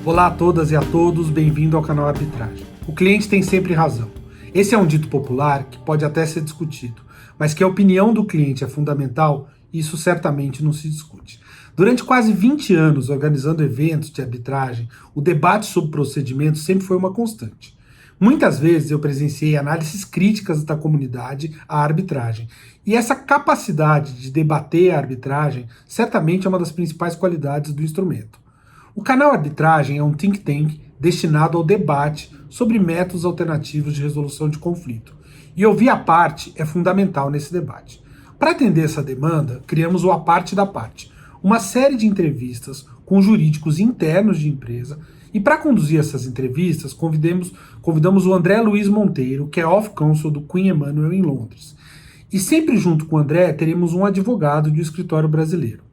Olá a todas e a todos, bem-vindo ao canal Arbitragem. O cliente tem sempre razão. Esse é um dito popular que pode até ser discutido, mas que a opinião do cliente é fundamental, isso certamente não se discute. Durante quase 20 anos organizando eventos de arbitragem, o debate sobre procedimentos sempre foi uma constante. Muitas vezes eu presenciei análises críticas da comunidade à arbitragem, e essa capacidade de debater a arbitragem certamente é uma das principais qualidades do instrumento. O canal Arbitragem é um think tank destinado ao debate sobre métodos alternativos de resolução de conflito. E ouvir a parte é fundamental nesse debate. Para atender essa demanda, criamos o A Parte da Parte, uma série de entrevistas com jurídicos internos de empresa. E para conduzir essas entrevistas, convidamos o André Luiz Monteiro, que é Off Counsel do Queen Emmanuel em Londres. E sempre junto com o André teremos um advogado de um escritório brasileiro.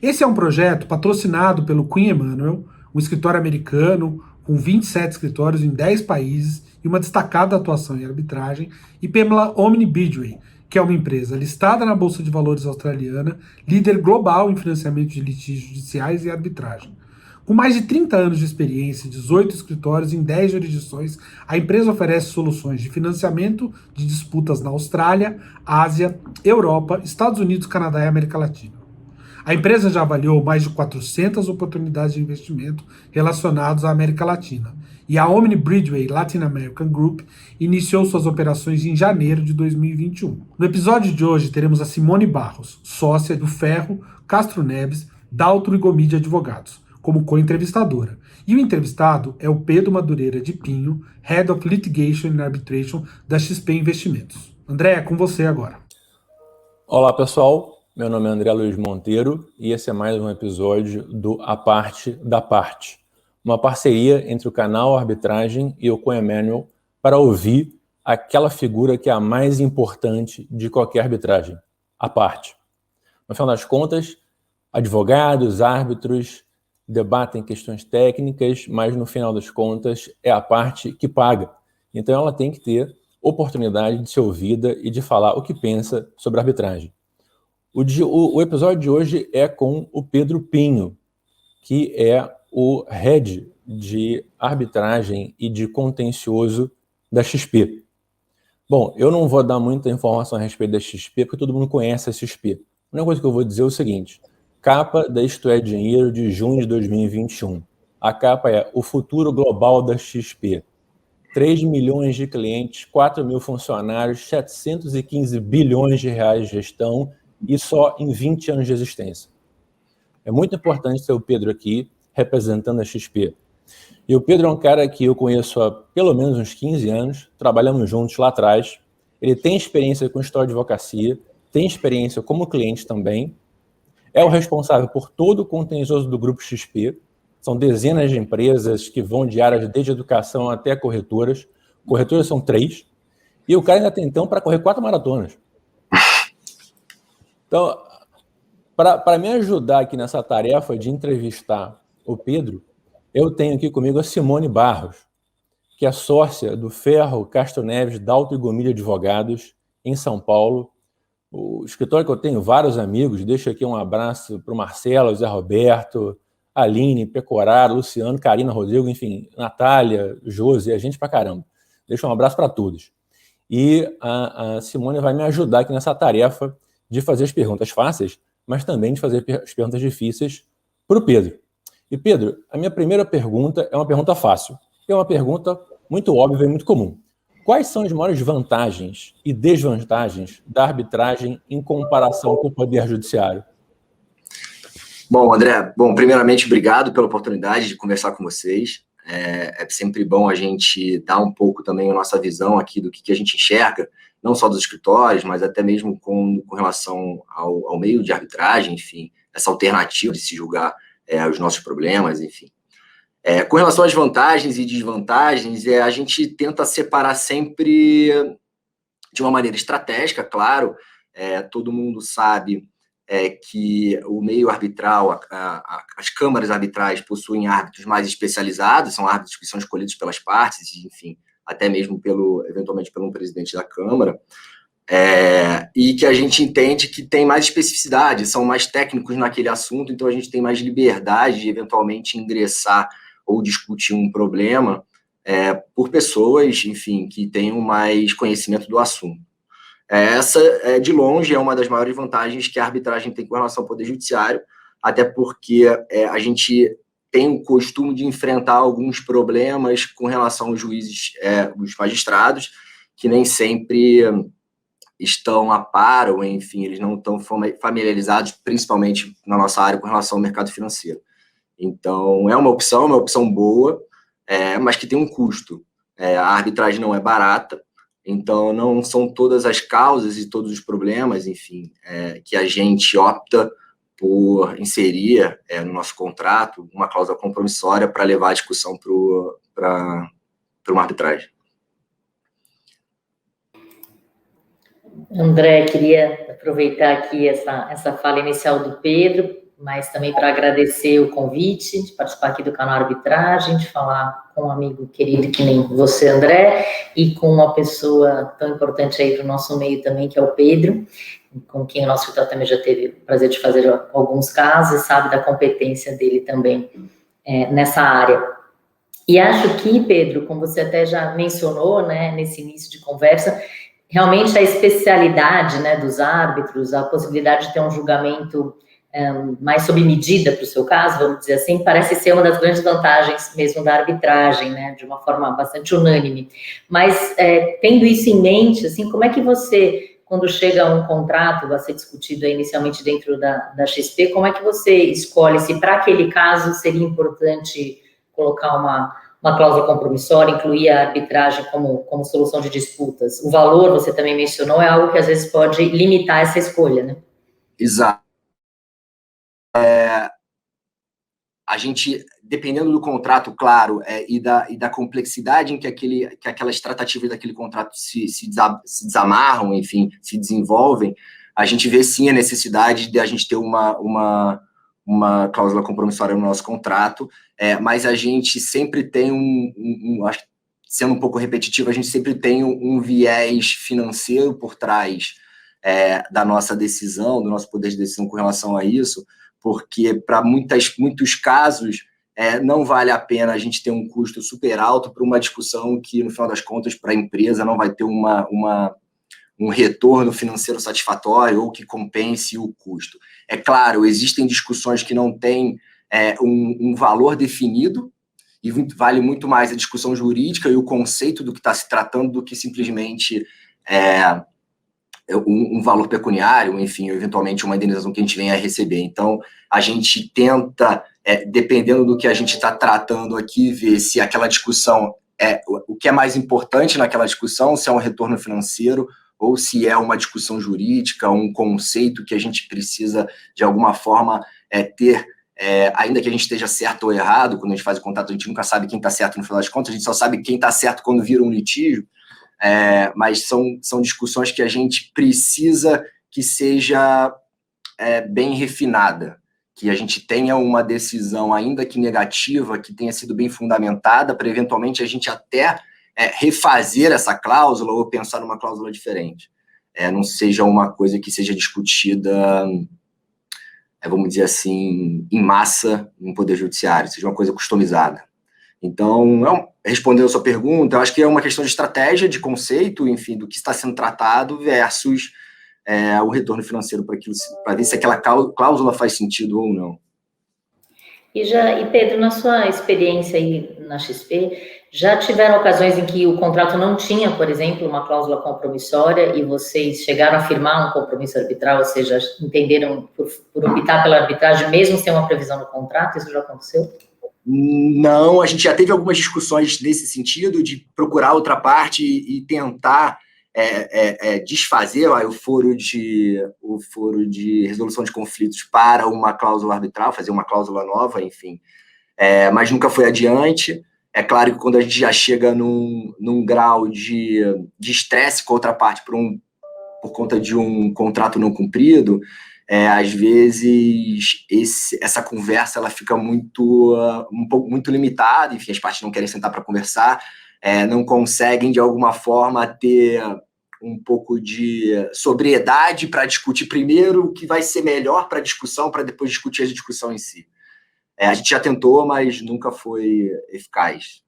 Esse é um projeto patrocinado pelo Queen Emmanuel, um escritório americano com 27 escritórios em 10 países e uma destacada atuação em arbitragem, e pela Omni Bidway, que é uma empresa listada na Bolsa de Valores australiana, líder global em financiamento de litígios judiciais e arbitragem. Com mais de 30 anos de experiência, 18 escritórios em 10 jurisdições, a empresa oferece soluções de financiamento de disputas na Austrália, Ásia, Europa, Estados Unidos, Canadá e América Latina. A empresa já avaliou mais de 400 oportunidades de investimento relacionadas à América Latina. E a Omni Bridgeway Latin American Group iniciou suas operações em janeiro de 2021. No episódio de hoje teremos a Simone Barros, sócia do Ferro, Castro Neves, Daltro e Gomide Advogados, como co-entrevistadora. E o entrevistado é o Pedro Madureira de Pinho, Head of Litigation and Arbitration da XP Investimentos. André, é com você agora. Olá, pessoal. Meu nome é André Luiz Monteiro e esse é mais um episódio do A Parte da Parte, uma parceria entre o canal Arbitragem e o Queen Emmanuel para ouvir aquela figura que é a mais importante de qualquer arbitragem, a parte. No final das contas, advogados, árbitros debatem questões técnicas, mas no final das contas é a parte que paga. Então ela tem que ter oportunidade de ser ouvida e de falar o que pensa sobre a arbitragem. O episódio de hoje é com o Pedro Pinho, que é o head de arbitragem e de contencioso da XP. Bom, eu não vou dar muita informação a respeito da XP, porque todo mundo conhece a XP. A única coisa que eu vou dizer é o seguinte: capa da Isto é Dinheiro de junho de 2021. A capa é o futuro global da XP. 3 milhões de clientes, 4 mil funcionários, 715 bilhões de reais de gestão, e só em 20 anos de existência. É muito importante ter o Pedro aqui, representando a XP. E o Pedro é um cara que eu conheço há pelo menos uns 15 anos, trabalhamos juntos lá atrás. Ele tem experiência com história de advocacia, tem experiência como cliente também, é o responsável por todo o contencioso do Grupo XP, são dezenas de empresas que vão de áreas desde educação até corretoras. Corretoras são 3, e o cara ainda tem então para correr 4 maratonas. Então, para me ajudar aqui nessa tarefa de entrevistar o Pedro, eu tenho aqui comigo a Simone Barros, que é sócia do Ferro, Castro Neves, Daltro e Gomide Advogados, em São Paulo. O escritório que eu tenho vários amigos, deixo aqui um abraço para o Marcelo, Zé Roberto, Aline, Pecoraro, Luciano, Karina, Rodrigo, enfim, Natália, Josi, a gente pra caramba. Deixo um abraço para todos. E a Simone vai me ajudar aqui nessa tarefa de fazer as perguntas fáceis, mas também de fazer as perguntas difíceis para o Pedro. E, Pedro, a minha primeira pergunta é uma pergunta fácil. É uma pergunta muito óbvia e muito comum. Quais são as maiores vantagens e desvantagens da arbitragem em comparação com o Poder Judiciário? Bom, André, primeiramente, obrigado pela oportunidade de conversar com vocês. É sempre bom a gente dar um pouco também a nossa visão aqui do que a gente enxerga, não só dos escritórios, mas até mesmo com relação ao meio de arbitragem, enfim, essa alternativa de se julgar os nossos problemas, enfim. Com relação às vantagens e desvantagens, a gente tenta separar sempre de uma maneira estratégica, claro. Todo mundo sabe que o meio arbitral, as câmaras arbitrais possuem árbitros mais especializados, são árbitros que são escolhidos pelas partes, enfim, até mesmo eventualmente pelo presidente da Câmara, e que a gente entende que tem mais especificidade, são mais técnicos naquele assunto, então a gente tem mais liberdade de eventualmente ingressar ou discutir um problema por pessoas, enfim, que tenham mais conhecimento do assunto. Essa, de longe, é uma das maiores vantagens que a arbitragem tem com relação ao Poder Judiciário, até porque a gente tem o costume de enfrentar alguns problemas com relação aos juízes, os magistrados, que nem sempre estão a par, ou enfim, eles não estão familiarizados, principalmente na nossa área, com relação ao mercado financeiro. Então, é uma opção boa, mas que tem um custo. A arbitragem não é barata, então não são todas as causas e todos os problemas, enfim, que a gente opta por inserir no nosso contrato uma cláusula compromissória para levar a discussão para uma arbitragem. André, queria aproveitar aqui essa fala inicial do Pedro, mas também para agradecer o convite de participar aqui do canal Arbitragem, de falar com um amigo querido que nem você, André, e com uma pessoa tão importante aí para o nosso meio também, que é o Pedro, com quem o nosso escritório também já teve o prazer de fazer alguns casos e sabe da competência dele também nessa área. E acho que, Pedro, como você até já mencionou, né, nesse início de conversa, realmente a especialidade, né, dos árbitros, a possibilidade de ter um julgamento mais sob medida para o seu caso, vamos dizer assim, parece ser uma das grandes vantagens mesmo da arbitragem, né, de uma forma bastante unânime. Mas, tendo isso em mente, assim, como é que você, quando chega a um contrato a ser discutido inicialmente dentro da XP, como é que você escolhe se para aquele caso seria importante colocar uma cláusula compromissória, incluir a arbitragem como solução de disputas? O valor, você também mencionou, é algo que às vezes pode limitar essa escolha, né? Exato. A gente, dependendo do contrato, claro, e da complexidade em que aquelas tratativas daquele contrato se desamarram, enfim, se desenvolvem, a gente vê sim a necessidade de a gente ter uma cláusula compromissória no nosso contrato, mas a gente sempre tem sendo um pouco repetitivo, a gente sempre tem um viés financeiro por trás da nossa decisão, do nosso poder de decisão com relação a isso, porque para muitos casos não vale a pena a gente ter um custo super alto para uma discussão que, no final das contas, para a empresa não vai ter um retorno financeiro satisfatório ou que compense o custo. É claro, existem discussões que não têm um valor definido, e vale muito mais a discussão jurídica e o conceito do que está se tratando do que simplesmente um valor pecuniário, enfim, ou eventualmente uma indenização que a gente venha a receber. Então, a gente tenta, dependendo do que a gente está tratando aqui, ver se aquela discussão o que é mais importante naquela discussão, se é um retorno financeiro ou se é uma discussão jurídica, um conceito que a gente precisa, de alguma forma, ter, ainda que a gente esteja certo ou errado, quando a gente faz o contrato, a gente nunca sabe quem está certo no final das contas, a gente só sabe quem está certo quando vira um litígio, mas são discussões que a gente precisa que seja bem refinada, que a gente tenha uma decisão, ainda que negativa, que tenha sido bem fundamentada, para eventualmente a gente até refazer essa cláusula ou pensar numa cláusula diferente. Não seja uma coisa que seja discutida, vamos dizer assim, em massa no Poder Judiciário, seja uma coisa customizada. Então, respondendo a sua pergunta, eu acho que é uma questão de estratégia, de conceito, enfim, do que está sendo tratado versus o retorno financeiro para ver se aquela cláusula faz sentido ou não. E Pedro, na sua experiência aí na XP, já tiveram ocasiões em que o contrato não tinha, por exemplo, uma cláusula compromissória e vocês chegaram a firmar um compromisso arbitral, ou seja, entenderam por optar pela arbitragem, mesmo sem uma previsão no contrato? Isso já aconteceu? Não, a gente já teve algumas discussões nesse sentido, de procurar outra parte e tentar desfazer o foro de resolução de conflitos para uma cláusula arbitral, fazer uma cláusula nova, enfim, mas nunca foi adiante. É claro que quando a gente já chega num grau de estresse com a outra parte por conta de um contrato não cumprido, às vezes essa conversa ela fica muito limitada, enfim, as partes não querem sentar para conversar, não conseguem de alguma forma ter um pouco de sobriedade para discutir primeiro o que vai ser melhor para a discussão, para depois discutir a discussão em si. A gente já tentou, mas nunca foi eficaz.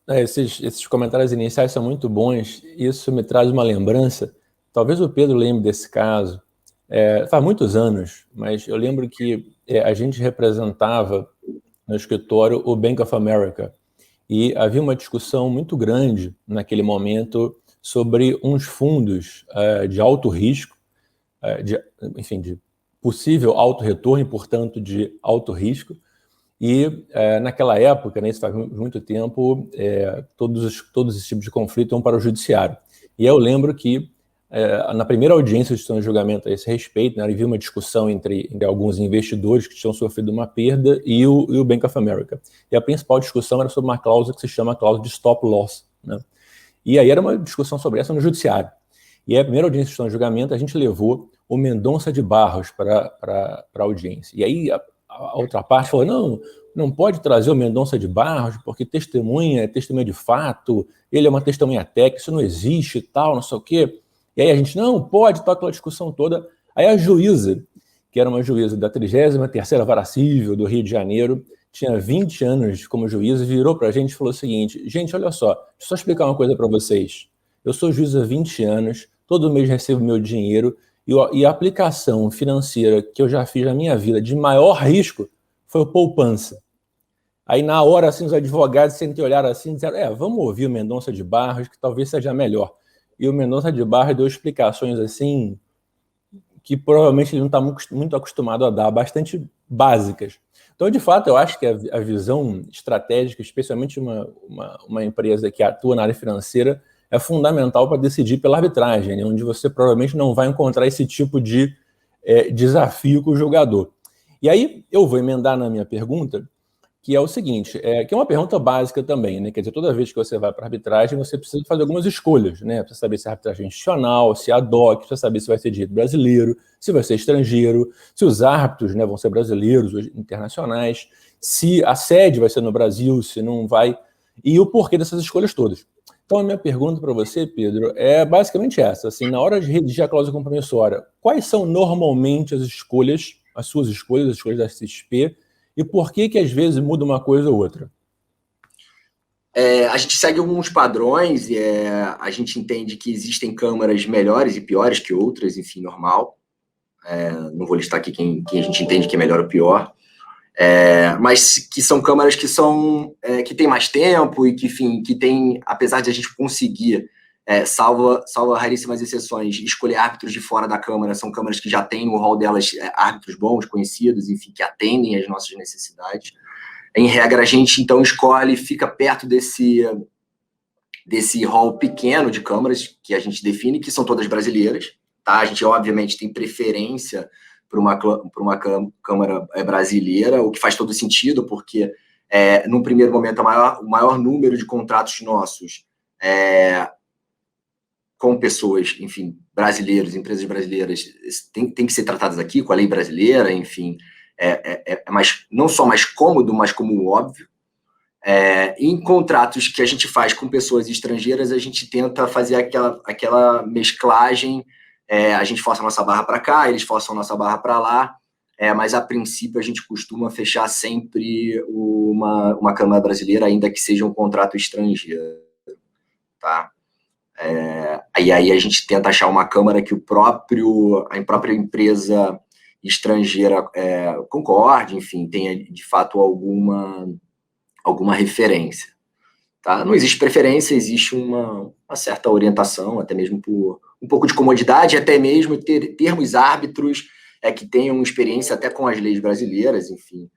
Esses comentários iniciais são muito bons. Isso me traz uma lembrança. Talvez o Pedro lembre desse caso. Faz muitos anos, mas eu lembro que a gente representava no escritório o Bank of America e havia uma discussão muito grande naquele momento sobre uns fundos de alto risco, de possível alto retorno e, portanto, de alto risco. E naquela época, né, isso faz muito tempo, todos esses tipos de conflito iam para o judiciário. E eu lembro que na primeira audiência de julgamento a esse respeito, né, havia uma discussão entre alguns investidores que tinham sofrido uma perda e o Bank of America. E a principal discussão era sobre uma cláusula que se chama cláusula de stop loss, né? E aí era uma discussão sobre essa no judiciário. E a primeira audiência de julgamento a gente levou o Mendonça de Barros para a audiência. E aí a outra parte falou, não pode trazer o Mendonça de Barros, porque testemunha é testemunha de fato, ele é uma testemunha técnica, isso não existe e tal, não sei o quê. E aí a gente, não, pode, tá aquela discussão toda. Aí a juíza, que era uma juíza da 33ª Vara Cível do Rio de Janeiro, tinha 20 anos como juíza, virou para a gente e falou o seguinte, gente, olha só, deixa eu só explicar uma coisa para vocês. Eu sou juíza há 20 anos, todo mês recebo meu dinheiro, e a aplicação financeira que eu já fiz na minha vida de maior risco foi o poupança. Aí na hora, assim, os advogados sempre olharam assim e disseram, vamos ouvir o Mendonça de Barros, que talvez seja melhor. E o Mendonça de Barros deu explicações assim, que provavelmente ele não está muito acostumado a dar, bastante básicas. Então, de fato, eu acho que a visão estratégica, especialmente uma empresa que atua na área financeira, é fundamental para decidir pela arbitragem, né, onde você provavelmente não vai encontrar esse tipo de desafio com o jogador. E aí eu vou emendar na minha pergunta, que é o seguinte, que é uma pergunta básica também, né? Quer dizer, toda vez que você vai para a arbitragem, você precisa fazer algumas escolhas, né? Precisa saber se é arbitragem institucional, se é ad hoc, precisa saber se vai ser direito brasileiro, se vai ser estrangeiro, se os árbitros, né, vão ser brasileiros ou internacionais, se a sede vai ser no Brasil, se não vai, e o porquê dessas escolhas todas. Então, a minha pergunta para você, Pedro, é basicamente essa, assim, na hora de redigir a cláusula compromissória, quais são normalmente as suas escolhas, as escolhas da CXP, e por que às vezes muda uma coisa ou outra? A gente segue alguns padrões e a gente entende que existem câmaras melhores e piores que outras, enfim, normal. Não vou listar aqui quem a gente entende que é melhor ou pior, mas que são câmaras que têm mais tempo e que, enfim, que tem, apesar de a gente conseguir, salvo raríssimas exceções, escolher árbitros de fora da câmara, são câmaras que já têm no hall delas árbitros bons, conhecidos, enfim, que atendem às nossas necessidades. Em regra, a gente, então, escolhe, fica perto desse hall pequeno de câmaras que a gente define, que são todas brasileiras, tá? A gente, obviamente, tem preferência por uma câmara brasileira, o que faz todo sentido, porque, num primeiro momento, o maior número de contratos nossos com pessoas, enfim, brasileiros, empresas brasileiras, tem que ser tratadas aqui, com a lei brasileira, enfim, não só mais cômodo, mas como óbvio. Em contratos que a gente faz com pessoas estrangeiras, a gente tenta fazer aquela mesclagem, a gente força a nossa barra para cá, eles forçam a nossa barra para lá, mas a princípio a gente costuma fechar sempre uma câmara brasileira, ainda que seja um contrato estrangeiro, tá? E aí a gente tenta achar uma câmara que a própria empresa estrangeira concorde, enfim, tenha de fato alguma referência, tá? Não existe preferência, existe uma certa orientação, até mesmo por um pouco de comodidade, até mesmo termos árbitros que tenham experiência até com as leis brasileiras, enfim,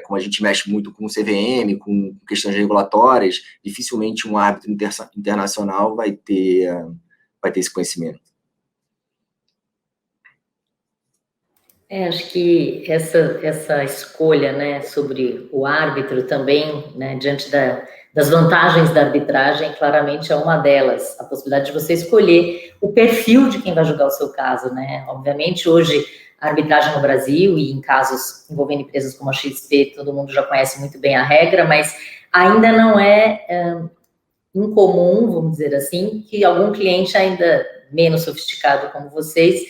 como a gente mexe muito com o CVM, com questões regulatórias, dificilmente um árbitro internacional vai ter esse conhecimento. Acho que essa escolha, né, sobre o árbitro também, né, diante das vantagens da arbitragem, claramente é uma delas, a possibilidade de você escolher o perfil de quem vai julgar o seu caso, né? Obviamente, hoje, a arbitragem no Brasil e em casos envolvendo empresas como a XP, todo mundo já conhece muito bem a regra, mas ainda não é incomum, vamos dizer assim, que algum cliente ainda menos sofisticado como vocês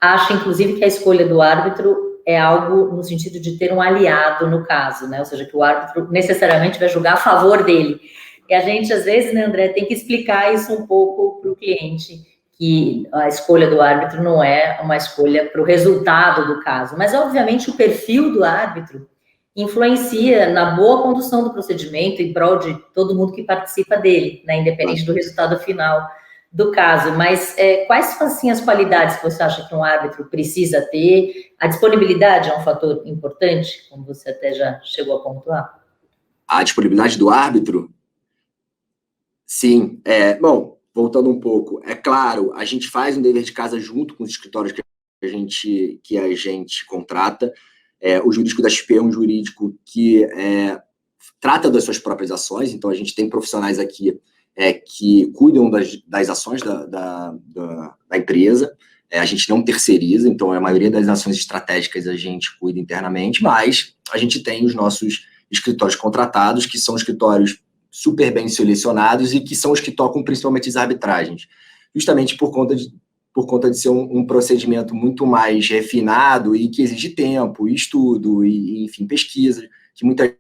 acha, inclusive, que a escolha do árbitro é algo no sentido de ter um aliado no caso, né? Ou seja, que o árbitro necessariamente vai julgar a favor dele. E a gente, às vezes, né, André, tem que explicar isso um pouco para o cliente, que a escolha do árbitro não é uma escolha para o resultado do caso. Mas, obviamente, o perfil do árbitro influencia na boa condução do procedimento em prol de todo mundo que participa dele, né, independente do resultado final do caso. Mas quais são, assim, as qualidades que você acha que um árbitro precisa ter? A disponibilidade é um fator importante, como você até já chegou a pontuar? A disponibilidade do árbitro? Sim. Bom, voltando um pouco, é claro, a gente faz um dever de casa junto com os escritórios que a gente contrata. O jurídico da XP é um jurídico que trata das suas próprias ações, então a gente tem profissionais aqui que cuidam das ações da empresa. A gente não terceiriza, então a maioria das ações estratégicas a gente cuida internamente, mas a gente tem os nossos escritórios contratados, que são escritórios super bem selecionados e que são os que tocam principalmente as arbitragens, justamente por conta de ser um procedimento muito mais refinado e que exige tempo, estudo e enfim, pesquisa, que muitas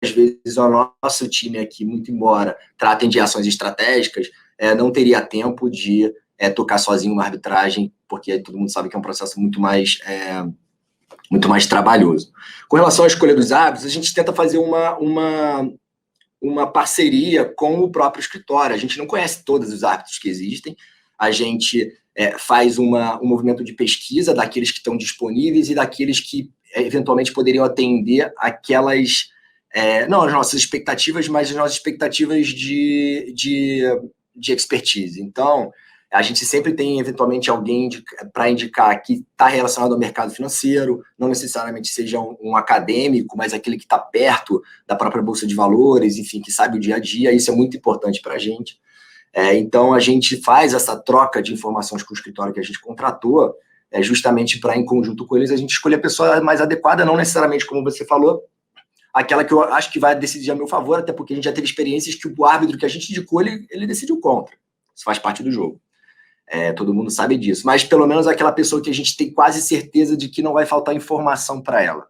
vezes o nosso time aqui, muito embora tratem de ações estratégicas, não teria tempo de tocar sozinho uma arbitragem, porque todo mundo sabe que é um processo muito mais trabalhoso. Com relação à escolha dos árbitros, a gente tenta fazer uma parceria com o próprio escritório. A gente não conhece todos os árbitros que existem, a gente faz um movimento de pesquisa daqueles que estão disponíveis e daqueles que eventualmente poderiam atender aquelas, não as nossas expectativas, mas as nossas expectativas de expertise. Então, a gente sempre tem, eventualmente, alguém para indicar que está relacionado ao mercado financeiro, não necessariamente seja um acadêmico, mas aquele que está perto da própria Bolsa de Valores, enfim, que sabe o dia a dia. Isso é muito importante para a gente. Então, a gente faz essa troca de informações com o escritório que a gente contratou, justamente para, em conjunto com eles, a gente escolher a pessoa mais adequada, não necessariamente, como você falou, aquela que eu acho que vai decidir a meu favor, até porque a gente já teve experiências que o árbitro que a gente indicou, ele decidiu contra. Isso faz parte do jogo. Todo mundo sabe disso. Mas, pelo menos, aquela pessoa que a gente tem quase certeza de que não vai faltar informação para ela.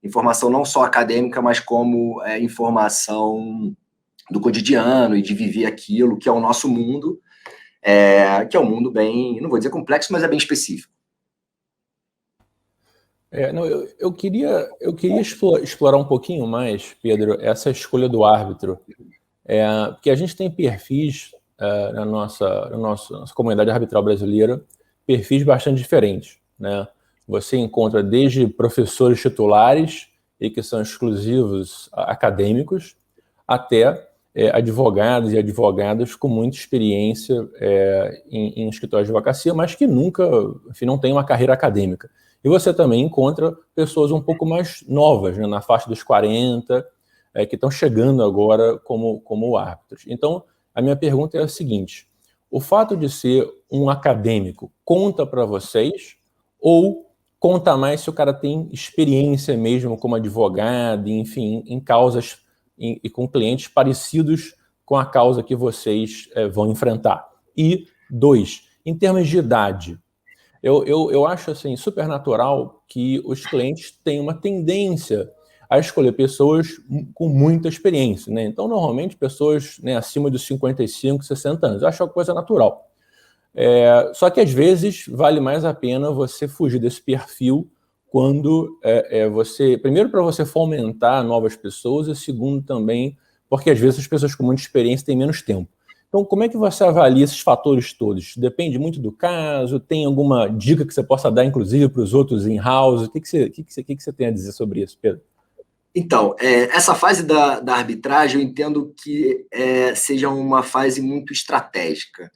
Informação não só acadêmica, mas como informação do cotidiano e de viver aquilo, que é o nosso mundo, que é um mundo bem, não vou dizer complexo, mas é bem específico. Eu queria explorar um pouquinho mais, Pedro, essa escolha do árbitro, porque a gente tem perfis na nossa comunidade arbitral brasileira, perfis bastante diferentes, né? Você encontra desde professores titulares e que são exclusivos acadêmicos, até advogados e advogadas com muita experiência em escritórios de advocacia, mas que nunca, enfim, não têm uma carreira acadêmica. E você também encontra pessoas um pouco mais novas, né, na faixa dos 40, que estão chegando agora como árbitros. Então, a minha pergunta é a seguinte: o fato de ser um acadêmico conta para vocês ou conta mais se o cara tem experiência mesmo como advogado, enfim, em causas e com clientes parecidos com a causa que vocês vão enfrentar? E, 2, em termos de idade, eu acho assim, super natural que os clientes têm uma tendência a escolher pessoas com muita experiência, né? Então, normalmente, pessoas, né, acima dos 55, 60 anos. Eu acho uma coisa natural. Só que, às vezes, vale mais a pena você fugir desse perfil quando você... Primeiro, para você fomentar novas pessoas, e segundo, também, porque, às vezes, as pessoas com muita experiência têm menos tempo. Então, como é que você avalia esses fatores todos? Depende muito do caso? Tem alguma dica que você possa dar, inclusive, para os outros in-house? O que você tem a dizer sobre isso, Pedro? Então, essa fase da arbitragem, eu entendo que seja uma fase muito estratégica,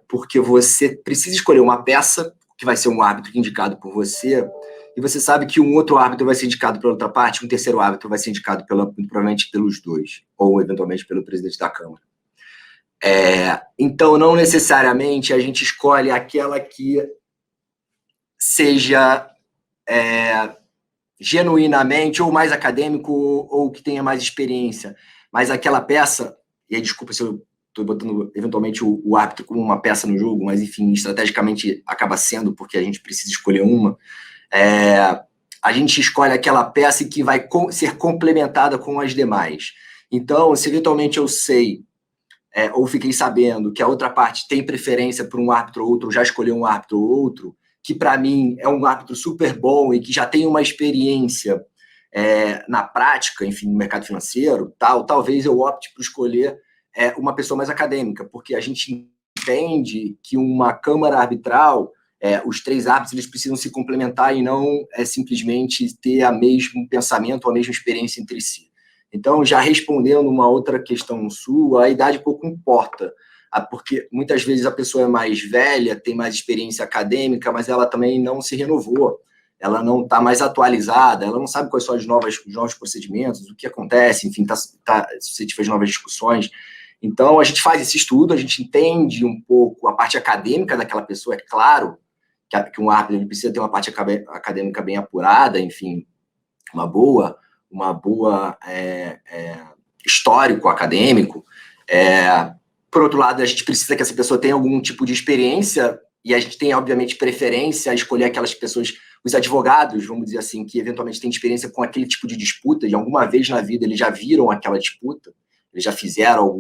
porque você precisa escolher uma peça, que vai ser um árbitro indicado por você, e você sabe que um outro árbitro vai ser indicado pela outra parte, um terceiro árbitro vai ser indicado provavelmente pelos dois, ou eventualmente pelo presidente da Câmara. Então, não necessariamente a gente escolhe aquela que seja genuinamente ou mais acadêmico ou que tenha mais experiência, mas aquela peça, e aí desculpa se eu estou botando eventualmente o árbitro como uma peça no jogo, mas enfim, estrategicamente acaba sendo, porque a gente precisa escolher uma, a gente escolhe aquela peça que vai ser complementada com as demais. Então, se eventualmente eu sei, ou fiquei sabendo que a outra parte tem preferência por um árbitro ou outro, ou já escolheu um árbitro ou outro, que para mim é um árbitro super bom e que já tem uma experiência na prática, enfim, no mercado financeiro, talvez eu opte por escolher uma pessoa mais acadêmica, porque a gente entende que uma câmara arbitral, os 3 árbitros, eles precisam se complementar e não simplesmente ter o mesmo pensamento ou a mesma experiência entre si. Então, já respondendo uma outra questão sua, a idade pouco importa, porque muitas vezes a pessoa é mais velha, tem mais experiência acadêmica, mas ela também não se renovou, ela não está mais atualizada, ela não sabe quais são os novos procedimentos, o que acontece, enfim, se tiver novas discussões. Então, a gente faz esse estudo, a gente entende um pouco a parte acadêmica daquela pessoa, é claro que um árbitro precisa ter uma parte acadêmica bem apurada, enfim, uma boa histórico acadêmico. Por outro lado, a gente precisa que essa pessoa tenha algum tipo de experiência, e a gente tem, obviamente, preferência a escolher aquelas pessoas, os advogados, vamos dizer assim, que eventualmente têm experiência com aquele tipo de disputa, e alguma vez na vida eles já viram aquela disputa, eles já fizeram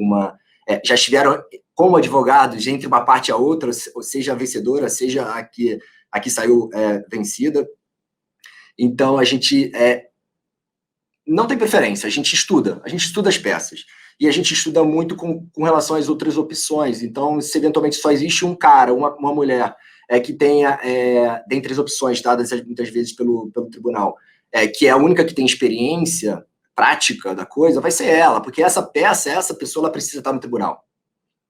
já estiveram como advogados entre uma parte e a outra, ou seja a vencedora, seja a que saiu vencida. Então, a gente não tem preferência, a gente estuda as peças. E a gente estuda muito com relação às outras opções. Então, se eventualmente só existe um cara, uma mulher, que tenha, dentre as opções dadas muitas vezes pelo tribunal, que é a única que tem experiência prática da coisa, vai ser ela, porque essa pessoa, ela precisa estar no tribunal.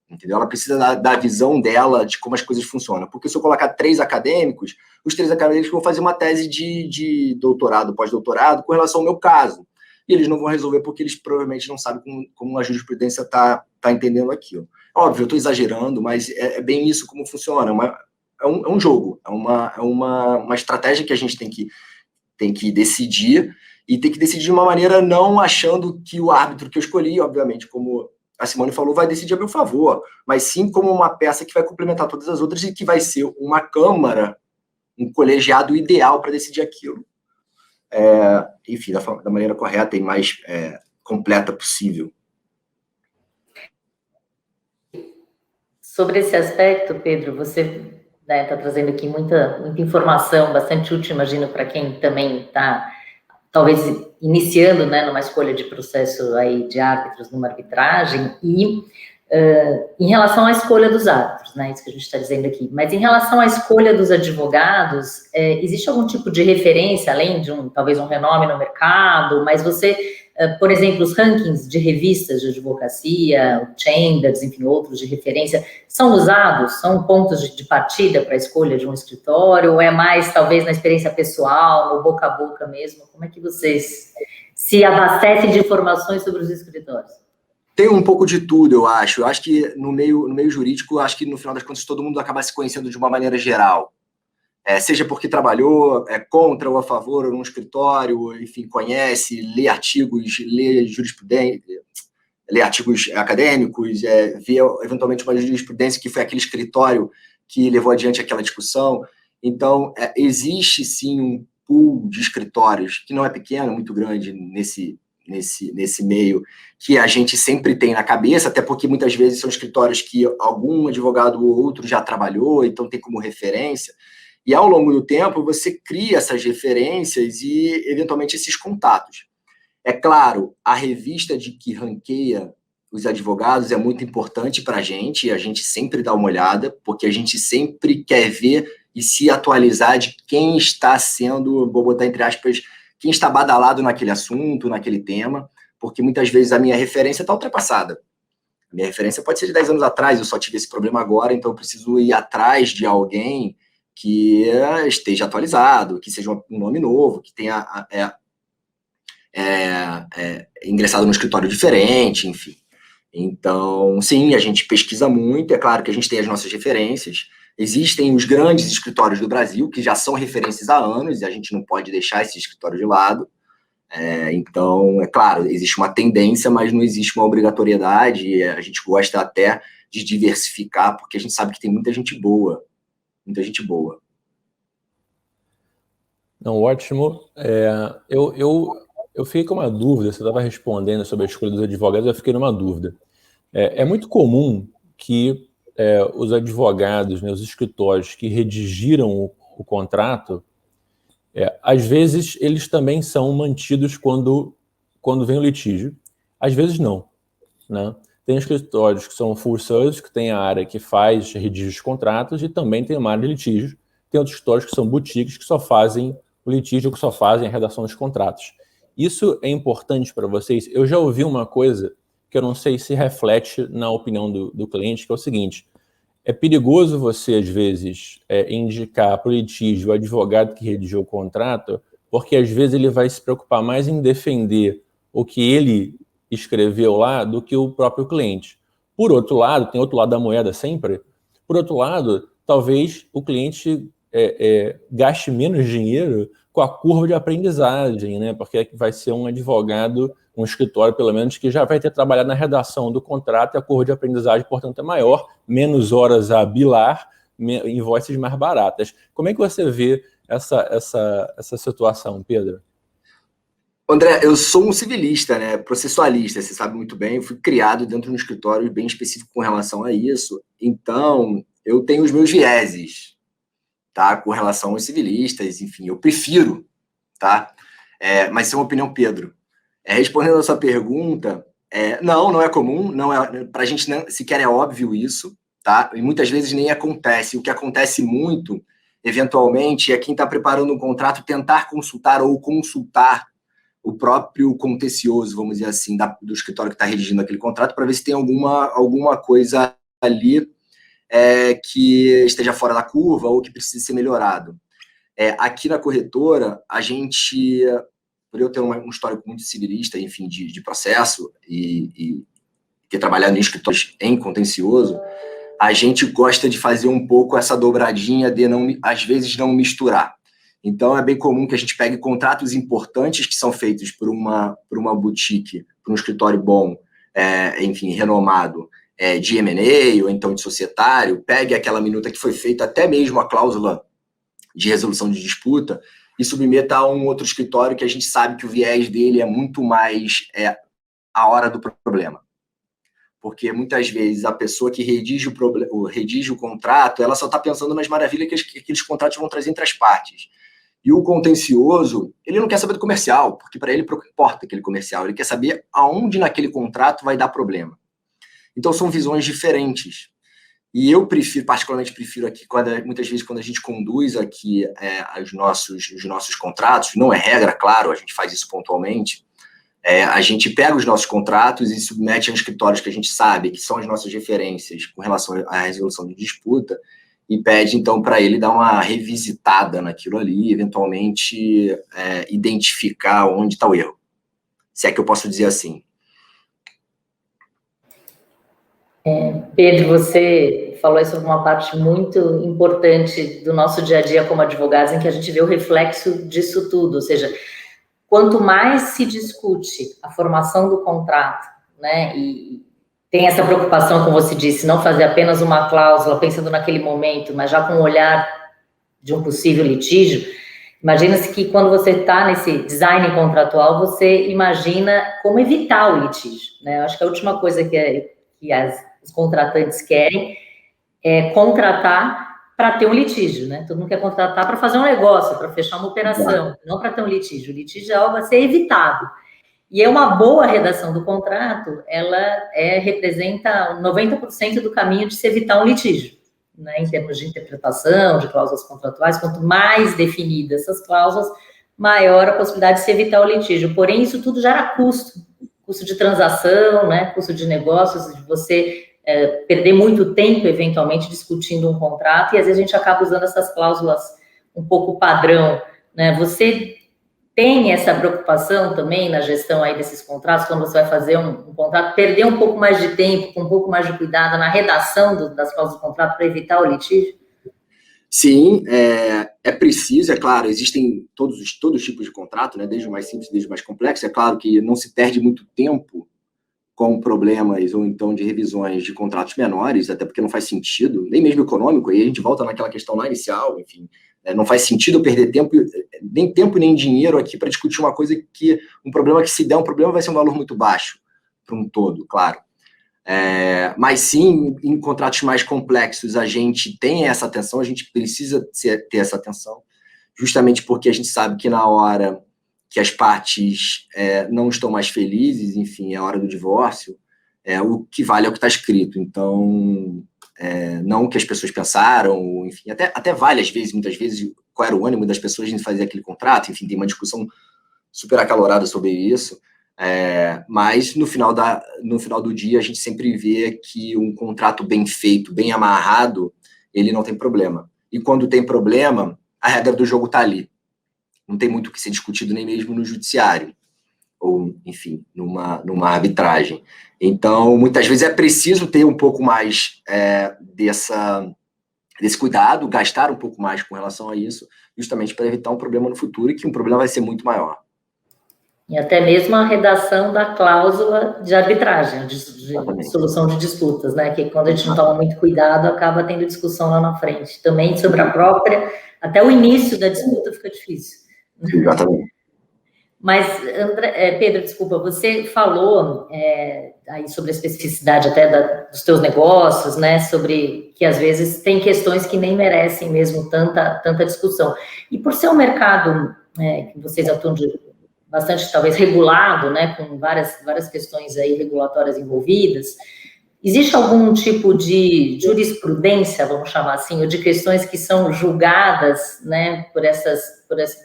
Entendeu? Ela precisa da visão dela de como as coisas funcionam. Porque se eu colocar 3 acadêmicos, os 3 acadêmicos vão fazer uma tese de doutorado, pós-doutorado, com relação ao meu caso. E eles não vão resolver porque eles provavelmente não sabem como a jurisprudência está entendendo aquilo. Óbvio, eu estou exagerando, mas é bem isso como funciona. É um jogo, é uma estratégia que a gente tem que decidir, e tem que decidir de uma maneira não achando que o árbitro que eu escolhi, obviamente, como a Simone falou, vai decidir a meu favor, mas sim como uma peça que vai complementar todas as outras e que vai ser uma câmara, um colegiado ideal para decidir aquilo. Enfim, da maneira correta e mais completa possível. Sobre esse aspecto, Pedro, você está trazendo aqui muita informação, bastante útil, imagino, para quem também está, talvez, iniciando, né, numa escolha de processo aí de árbitros numa arbitragem, e em relação à escolha dos árbitros, né, isso que a gente está dizendo aqui, mas em relação à escolha dos advogados, existe algum tipo de referência, além de talvez um renome no mercado, mas você, por exemplo, os rankings de revistas de advocacia, o Chambers, enfim, outros de referência, são usados, são pontos de partida para a escolha de um escritório, ou é mais, talvez, na experiência pessoal, no boca a boca mesmo? Como é que vocês se abastecem de informações sobre os escritórios? Tem um pouco de tudo, eu acho. Eu acho que no meio jurídico, acho que no final das contas todo mundo acaba se conhecendo de uma maneira geral. Seja porque trabalhou contra ou a favor ou num escritório, enfim, conhece, lê artigos, lê jurisprudência, lê artigos acadêmicos, vê eventualmente uma jurisprudência que foi aquele escritório que levou adiante aquela discussão. Então, existe sim um pool de escritórios, que não é pequeno, muito grande nesse meio, que a gente sempre tem na cabeça, até porque muitas vezes são escritórios que algum advogado ou outro já trabalhou, então tem como referência, e ao longo do tempo você cria essas referências e eventualmente esses contatos. É claro, a revista de que ranqueia os advogados é muito importante para a gente sempre dá uma olhada, porque a gente sempre quer ver e se atualizar de quem está sendo, vou botar entre aspas, quem está badalado naquele assunto, naquele tema, porque muitas vezes a minha referência está ultrapassada. A minha referência pode ser de 10 anos atrás, eu só tive esse problema agora, então eu preciso ir atrás de alguém que esteja atualizado, que seja um nome novo, que tenha ingressado num escritório diferente, enfim. Então, sim, a gente pesquisa muito, é claro que a gente tem as nossas referências. Existem os grandes escritórios do Brasil, que já são referências há anos, e a gente não pode deixar esse escritório de lado. Então, é claro, existe uma tendência, mas não existe uma obrigatoriedade. A gente gosta até de diversificar, porque a gente sabe que tem muita gente boa. Muita gente boa. Não, ótimo. Eu fiquei com uma dúvida, você estava respondendo sobre a escolha dos advogados, eu fiquei numa dúvida. É muito comum que os advogados, né, os escritórios que redigiram o contrato, às vezes eles também são mantidos quando vem o litígio, às vezes não, né? Tem escritórios que são full service, que tem a área que redige os contratos, e também tem uma área de litígio. Tem outros escritórios que são boutiques, que só fazem o litígio, que só fazem a redação dos contratos. Isso é importante para vocês? Eu já ouvi uma coisa que eu não sei se reflete na opinião do cliente, que é o seguinte: é perigoso você, às vezes, indicar para o litígio o advogado que redigiu o contrato, porque às vezes ele vai se preocupar mais em defender o que ele escreveu lá do que o próprio cliente. Por outro lado, tem outro lado da moeda sempre, por outro lado, talvez o cliente gaste menos dinheiro com a curva de aprendizagem, né? Porque vai ser um advogado, um escritório, pelo menos, que já vai ter trabalhado na redação do contrato, e a curva de aprendizagem, portanto, é maior, menos horas a bilar, invoices mais baratas. Como é que você vê essa situação, Pedro? André, eu sou um civilista, né, processualista, você sabe muito bem, eu fui criado dentro de um escritório bem específico com relação a isso, então eu tenho os meus vieses, tá, com relação aos civilistas, enfim, eu prefiro, tá, mas isso é uma opinião, Pedro. Respondendo a sua pergunta, não é comum, pra gente sequer é óbvio isso, tá, e muitas vezes nem acontece. O que acontece muito, eventualmente, é quem está preparando um contrato tentar consultar o próprio contencioso, vamos dizer assim, do escritório que está redigindo aquele contrato, para ver se tem alguma coisa ali que esteja fora da curva ou que precise ser melhorado. Aqui na corretora, a gente, por eu ter um histórico muito civilista, enfim, de processo e ter trabalhado em escritórios em contencioso, a gente gosta de fazer um pouco essa dobradinha de, às vezes, não misturar. Então, é bem comum que a gente pegue contratos importantes que são feitos por uma boutique, por um escritório bom, enfim, renomado, de M&A ou então de societário, pegue aquela minuta que foi feita, até mesmo a cláusula de resolução de disputa, e submeta a um outro escritório que a gente sabe que o viés dele é muito mais a hora do problema. Porque muitas vezes a pessoa que redige o contrato, ela só está pensando nas maravilhas que aqueles contratos vão trazer entre as partes. E o contencioso, ele não quer saber do comercial, porque para ele importa aquele comercial, ele quer saber aonde naquele contrato vai dar problema. Então são visões diferentes. E eu particularmente prefiro aqui, muitas vezes quando a gente conduz aqui os nossos contratos, não é regra, claro, a gente faz isso pontualmente, a gente pega os nossos contratos e submete a escritórios que a gente sabe que são as nossas referências com relação à resolução de disputa, e pede, então, para ele dar uma revisitada naquilo ali, eventualmente identificar onde está o erro. Se é que eu posso dizer assim. Pedro, você falou sobre uma parte muito importante do nosso dia a dia como advogados, em que a gente vê o reflexo disso tudo, ou seja, quanto mais se discute a formação do contrato, né, e tem essa preocupação, como você disse, não fazer apenas uma cláusula pensando naquele momento, mas já com o olhar de um possível litígio, imagina-se que quando você está nesse design contratual, você imagina como evitar o litígio, né? Eu acho que a última coisa que os contratantes querem é contratar para ter um litígio, né? Todo mundo quer contratar para fazer um negócio, para fechar uma operação, não para ter um litígio. O litígio é algo a ser evitado. E uma boa redação do contrato, ela representa 90% do caminho de se evitar um litígio, né? Em termos de interpretação, de cláusulas contratuais, quanto mais definidas essas cláusulas, maior a possibilidade de se evitar o litígio. Porém, isso tudo gera custo de transação, né? Custo de negócios, de você perder muito tempo, eventualmente, discutindo um contrato, e às vezes a gente acaba usando essas cláusulas um pouco padrão, né? Você tem essa preocupação também na gestão aí desses contratos, quando você vai fazer um contrato, perder um pouco mais de tempo, com um pouco mais de cuidado na redação das cláusulas do contrato para evitar o litígio? Sim, é preciso, é claro, existem todos os tipos de contrato, né, desde o mais simples, desde o mais complexo. É claro que não se perde muito tempo com problemas ou então de revisões de contratos menores, até porque não faz sentido, nem mesmo econômico, aí a gente volta naquela questão lá inicial, enfim, não faz sentido eu perder tempo nem dinheiro aqui para discutir uma coisa que, um problema que se der um problema vai ser um valor muito baixo para um todo, claro. Mas sim, em contratos mais complexos a gente tem essa atenção, a gente precisa ter essa atenção, justamente porque a gente sabe que na hora que as partes não estão mais felizes, enfim, é a hora do divórcio, o que vale é o que está escrito. Então, não o que as pessoas pensaram, enfim, até vale, às vezes, muitas vezes, qual era o ânimo das pessoas de fazer aquele contrato, enfim, tem uma discussão super acalorada sobre isso, mas no final do dia a gente sempre vê que um contrato bem feito, bem amarrado, ele não tem problema. E quando tem problema, a regra do jogo está ali. Não tem muito o que ser discutido nem mesmo no judiciário, ou, enfim, numa arbitragem. Então, muitas vezes é preciso ter um pouco mais desse cuidado, gastar um pouco mais com relação a isso, justamente para evitar um problema no futuro, e que um problema vai ser muito maior. E até mesmo a redação da cláusula de arbitragem, de solução de disputas, né? Que quando a gente não toma muito cuidado, acaba tendo discussão lá na frente. Também sobre a própria, até o início da disputa fica difícil. Exatamente. Mas, Pedro, desculpa, você falou aí sobre a especificidade até dos teus negócios, né? Sobre que às vezes tem questões que nem merecem mesmo tanta discussão. E por ser um mercado que vocês atuam bastante, talvez, regulado, né, com várias questões aí regulatórias envolvidas, existe algum tipo de jurisprudência, vamos chamar assim, ou de questões que são julgadas, né, por essas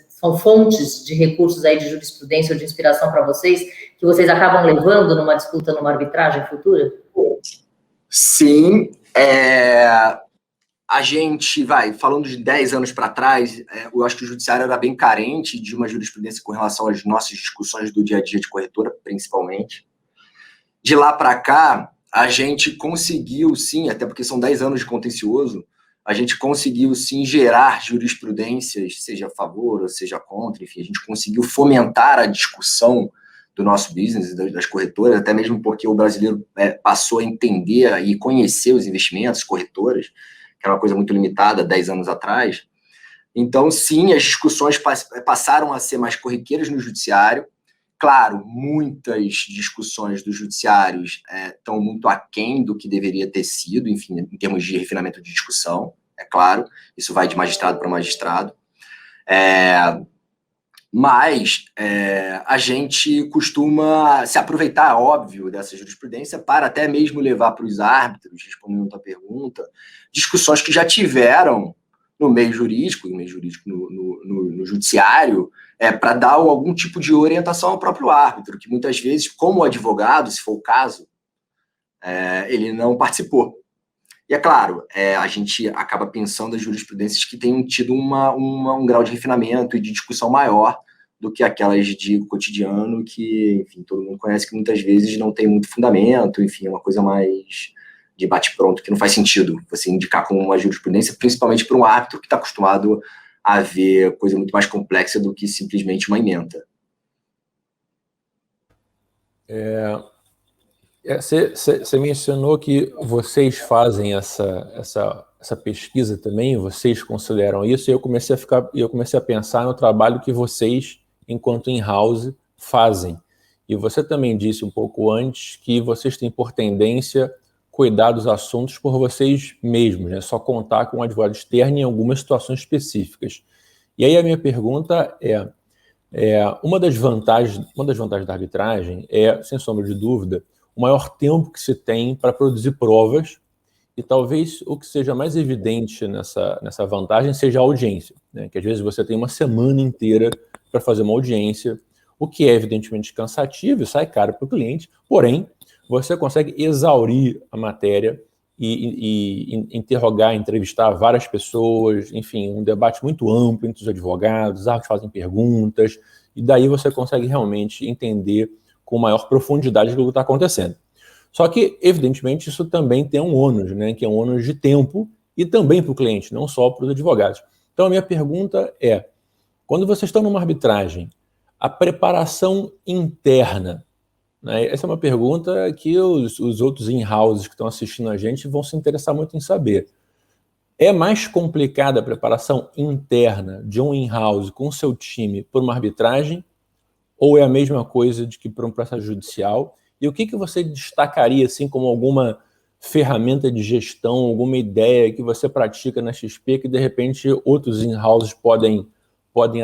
são fontes de recursos aí de jurisprudência ou de inspiração para vocês, que vocês acabam levando numa disputa, numa arbitragem futura? Sim, a gente falando de 10 anos para trás, eu acho que o judiciário era bem carente de uma jurisprudência com relação às nossas discussões do dia a dia de corretora, principalmente. De lá para cá, a gente conseguiu, sim, até porque são 10 anos de contencioso, a gente conseguiu, sim, gerar jurisprudências, seja a favor ou seja contra, enfim, a gente conseguiu fomentar a discussão do nosso business, das corretoras, até mesmo porque o brasileiro passou a entender e conhecer os investimentos, corretoras, que era uma coisa muito limitada 10 anos atrás. Então, sim, as discussões passaram a ser mais corriqueiras no judiciário. Claro, muitas discussões dos judiciários estão muito aquém do que deveria ter sido, enfim, em termos de refinamento de discussão, é claro, isso vai de magistrado para magistrado. Mas a gente costuma se aproveitar, óbvio, dessa jurisprudência para até mesmo levar para os árbitros, respondendo a tua pergunta, discussões que já tiveram no meio jurídico no judiciário, para dar algum tipo de orientação ao próprio árbitro, que muitas vezes, como advogado, se for o caso, ele não participou. E é claro, a gente acaba pensando as jurisprudências que tenham tido um grau de refinamento e de discussão maior do que aquelas de cotidiano que, enfim, todo mundo conhece, que muitas vezes não tem muito fundamento, enfim, é uma coisa mais de bate-pronto, que não faz sentido você indicar como uma jurisprudência, principalmente para um árbitro que está acostumado a ver coisa muito mais complexa do que simplesmente uma ementa. Você mencionou que vocês fazem essa pesquisa também, vocês consideram isso, e eu comecei a pensar no trabalho que vocês, enquanto in-house, fazem. E você também disse um pouco antes que vocês têm por tendência cuidar dos assuntos por vocês mesmos, né? Só contar com um advogado externo em algumas situações específicas. E aí a minha pergunta uma das vantagens da arbitragem sem sombra de dúvida, o maior tempo que se tem para produzir provas, e talvez o que seja mais evidente nessa vantagem seja a audiência, né? Que às vezes você tem uma semana inteira para fazer uma audiência, o que é evidentemente cansativo e sai caro para o cliente, porém, você consegue exaurir a matéria e interrogar, entrevistar várias pessoas, enfim, um debate muito amplo entre os advogados, os árbitros fazem perguntas, e daí você consegue realmente entender com maior profundidade do que está acontecendo. Só que, evidentemente, isso também tem um ônus, né, que é um ônus de tempo e também para o cliente, não só para os advogados. Então, a minha pergunta é, quando vocês estão numa arbitragem, a preparação interna, né? Essa é uma pergunta que os outros in-houses que estão assistindo a gente vão se interessar muito em saber. É mais complicada a preparação interna de um in-house com o seu time por uma arbitragem ou é a mesma coisa de que por um processo judicial? E o que você destacaria assim como alguma ferramenta de gestão, alguma ideia que você pratica na XP que de repente outros in-houses podem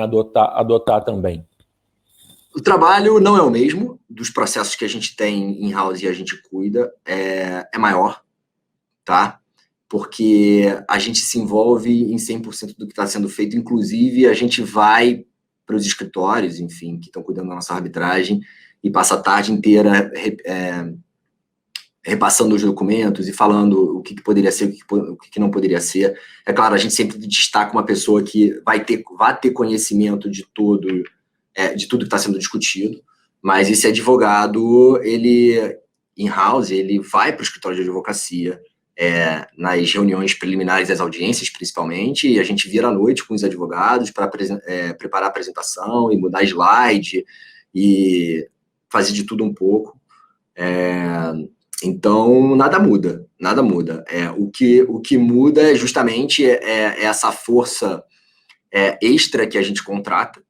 adotar também? O trabalho não é o mesmo, dos processos que a gente tem in-house e a gente cuida, é maior, tá? Porque a gente se envolve em 100% do que está sendo feito, inclusive a gente vai para os escritórios, enfim, que estão cuidando da nossa arbitragem, e passa a tarde inteira repassando os documentos e falando o que poderia ser, o que não poderia ser. É claro, a gente sempre destaca uma pessoa que vai ter conhecimento de tudo que está sendo discutido, mas esse advogado, ele, in-house, ele vai para o escritório de advocacia, nas reuniões preliminares das audiências, principalmente, e a gente vira à noite com os advogados para preparar a apresentação e mudar slide e fazer de tudo um pouco. Então, nada muda. O que muda é justamente essa força extra que a gente contrata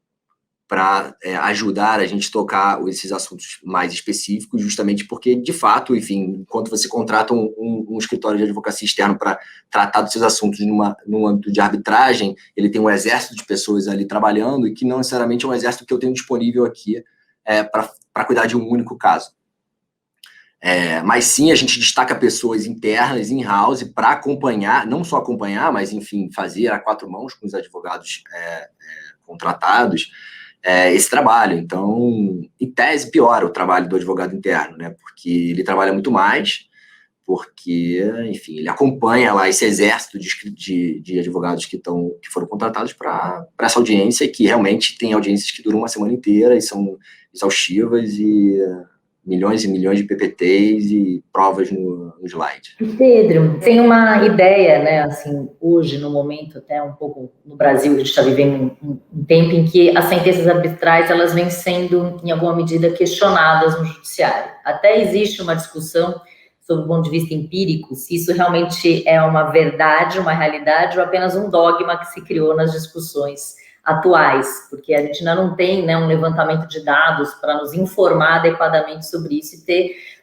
para ajudar a gente a tocar esses assuntos mais específicos, justamente porque, de fato, enfim, enquanto você contrata um escritório de advocacia externo para tratar dos seus assuntos num âmbito de arbitragem, ele tem um exército de pessoas ali trabalhando e que não necessariamente é um exército que eu tenho disponível aqui para cuidar de um único caso. Mas sim, a gente destaca pessoas internas, in-house, para acompanhar, não só acompanhar, mas, enfim, fazer a quatro mãos com os advogados contratados, esse trabalho. Então, em tese, piora o trabalho do advogado interno, né? Porque ele trabalha muito mais, porque, enfim, ele acompanha lá esse exército de advogados que foram contratados para essa audiência, que realmente tem audiências que duram uma semana inteira e são exaustivas e milhões e milhões de PPTs e provas no slide. Pedro, tem uma ideia, né, assim, hoje, no momento, até um pouco no Brasil, a gente está vivendo um tempo em que as sentenças arbitrais, elas vêm sendo, em alguma medida, questionadas no judiciário. Até existe uma discussão, sob o ponto de vista empírico, se isso realmente é uma verdade, uma realidade, ou apenas um dogma que se criou nas discussões atuais, porque a gente ainda não tem, né, um levantamento de dados para nos informar adequadamente sobre isso